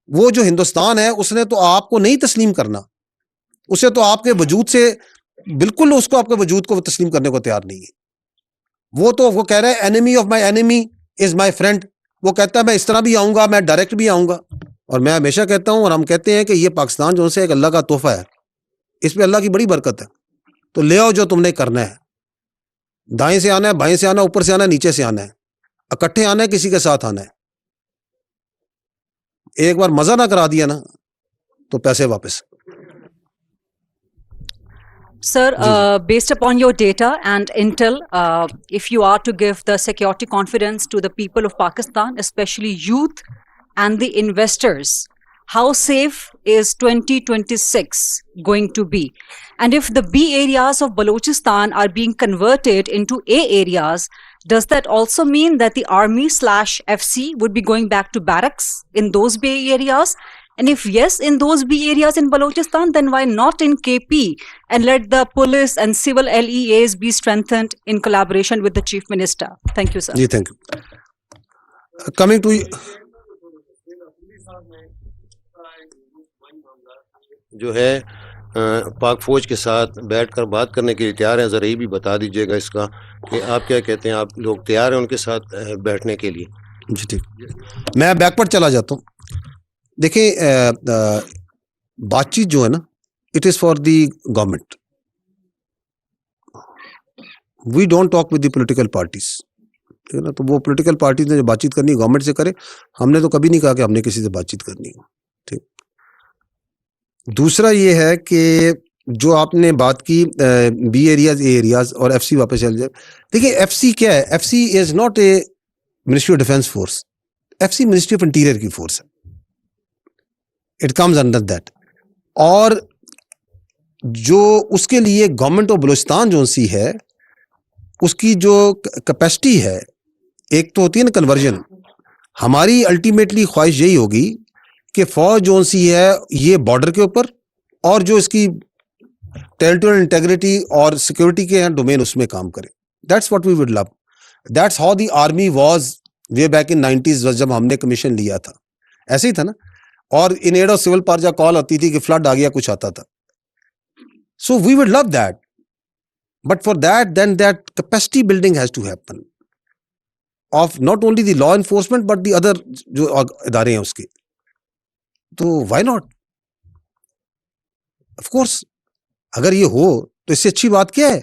वो जो हिंदुस्तान है उसने तो आपको नहीं तस्लीम करना, उसे तो आपके वजूद से बिल्कुल, उसको आपके वजूद को तस्लीम करने को तैयार नहीं है। वो कह रहा है enemy of my enemy is my friend. वो कहता है मैं इस तरह भी आऊंगा, मैं डायरेक्ट भी आऊंगा। और मैं हमेशा कहता हूं और हम कहते हैं कि ये पाकिस्तान जो से एक अल्लाह का तोहफा है, इसमें अल्लाह की बड़ी बरकत है। तो ले आओ जो तुमने करना है, दाएं से आना है, बाएं से आना है, ऊपर से आना है, नीचे से आना है, इकट्ठे आना है, किसी के साथ आना है। एक बार मजा ना करा दिया ना तो पैसे वापस। Sir, based upon your data and intel, if you are to give the security confidence to the people of Pakistan, especially youth and the investors, how safe is 2026 going to be? And if the B areas of Balochistan are being converted into A areas, does that also mean that the army/FC would be going back to barracks in those B areas? And if yes, in those B areas in Balochistan, then why not in KP and let the police and civil LEAs be strengthened in collaboration with the Chief Minister? Thank you, sir. जी thank you. Coming to जो है पाक फौज के साथ बैठकर बात करने के लिए तैयार हैं, ज़रा ये भी बता दीजिएगा इसका कि आप क्या कहते हैं, आप लोग तैयार हैं उनके साथ बैठने के लिए? जी ठीक, मैं बैकवर्ड चला जाता हूँ। देखिए बातचीत जो है ना, it is for the government. We don't talk with the political parties, ठीक है ना। तो वो पॉलिटिकल पार्टीज ने जो बातचीत करनी है गवर्नमेंट से करे, हमने तो कभी नहीं कहा कि हमने किसी से बातचीत करनी है, ठीक। दूसरा ये है कि जो आपने बात की बी एरियाज, ए एरियाज और एफसी वापस चल जाए। देखिए एफसी क्या है? FC is not a ministry of defence force, FC ministry of interior की फोर्स है। It comes under that. और जो उसके लिए गवर्नमेंट ऑफ बलूचिस्तान जो सी है, उसकी जो कैपेसिटी है, एक तो होती है ना कन्वर्जन। हमारी अल्टीमेटली ख्वाहिश यही होगी कि फौज जो सी है ये बॉर्डर के ऊपर और जो इसकी टेरिटोरियल इंटेग्रिटी और सिक्योरिटी के डोमेन उसमें काम करे। That's what we would love. That's how the army was way back in 90s जब हमने कमीशन लिया था, ऐसे ही था ना। और इन एड ऑफ सिविल पार जब कॉल आती थी कि फ्लड आ गया, कुछ आता था। So we would love that, but for that then that capacity building has to happen of not only the law enforcement but the other जो इदारे हैं उसके। तो व्हाई नॉट, ऑफ कोर्स। अगर ये हो तो इससे अच्छी बात क्या है?